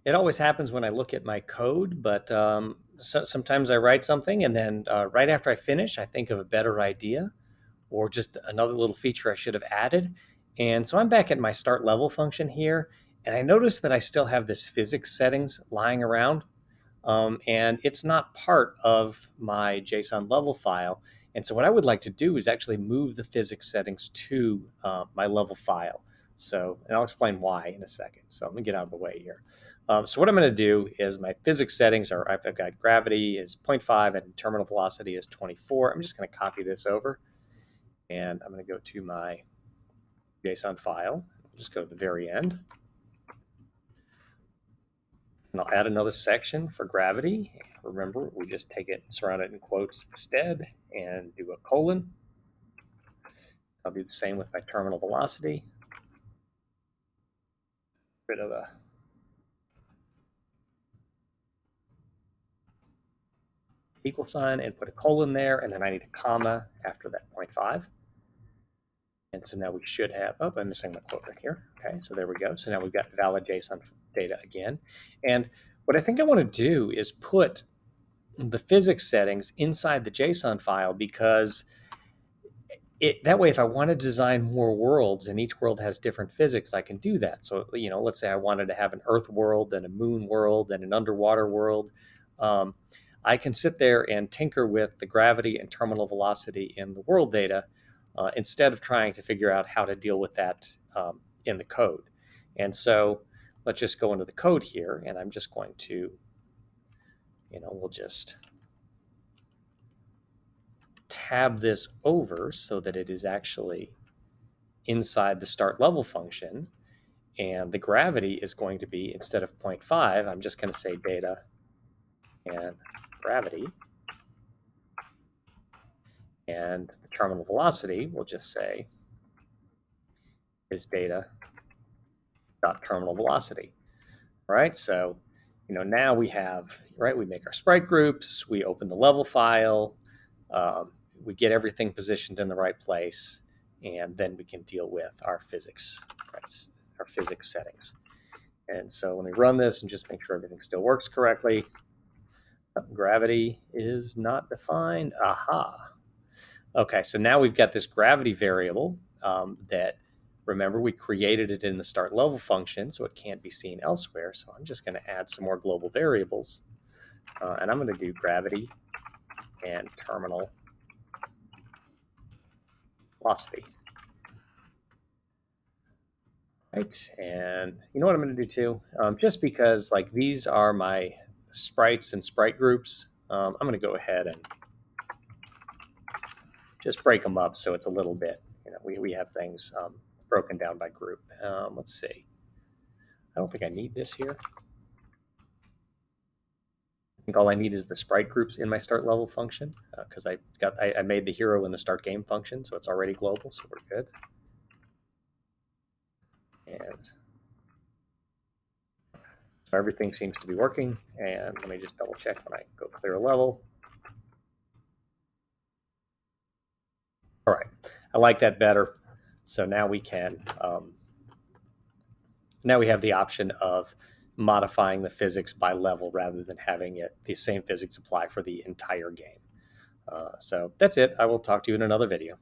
It always happens when I look at my code, but sometimes I write something and then right after I finish, I think of a better idea or just another little feature I should have added. And so I'm back at my start level function here, and I notice that I still have this physics settings lying around, and it's not part of my JSON level file. And so what I would like to do is actually move the physics settings to my level file. So, and I'll explain why in a second. So let me get out of the way here. So what I'm going to do is my physics settings are, I've got gravity is 0.5 and terminal velocity is 24. I'm just going to copy this over, and I'm going to go to my JSON file. Just go to the very end. And I'll add another section for gravity. Remember, we just take it and surround it in quotes instead and do a colon. I'll do the same with my terminal velocity. Rid of the equal sign and put a colon there, and then I need a comma after that 0.5. And so now we should have, oh, I'm missing my quote right here. Okay, so there we go. So now we've got valid JSON data again. And what I think I want to do is put the physics settings inside the JSON file, because that way, if I want to design more worlds and each world has different physics, I can do that. So, let's say I wanted to have an Earth world and a Moon world and an underwater world. Um, I can sit there and tinker with the gravity and terminal velocity in the world data instead of trying to figure out how to deal with that in the code. And so let's just go into the code here, and I'm just going to, we'll just tab this over so that it is actually inside the start level function. And the gravity is going to be, instead of 0.5, I'm just going to say data and gravity. And the terminal velocity, we'll just say, is data dot terminal velocity. All right, so now we have, right, we make our sprite groups, we open the level file, we get everything positioned in the right place, and then we can deal with our physics, right, our physics settings. And so let me run this and just make sure everything still works correctly. Gravity is not defined. Aha. Okay, so now we've got this gravity variable that, remember, we created it in the start level function, so it can't be seen elsewhere. So I'm just going to add some more global variables. And I'm going to do gravity and terminal velocity. Right, and you know what I'm going to do too? Just because these are my sprites and sprite groups, I'm going to go ahead and just break them up so it's a little bit, we have things broken down by group. Let's see. I don't think I need this here. I think all I need is the sprite groups in my start level function, because I made the hero in the start game function, so it's already global, so we're good. And so everything seems to be working. And let me just double check when I go clear a level. All right, I like that better. So now we can, now we have the option of modifying the physics by level rather than having the same physics apply for the entire game. So that's it. I will talk to you in another video.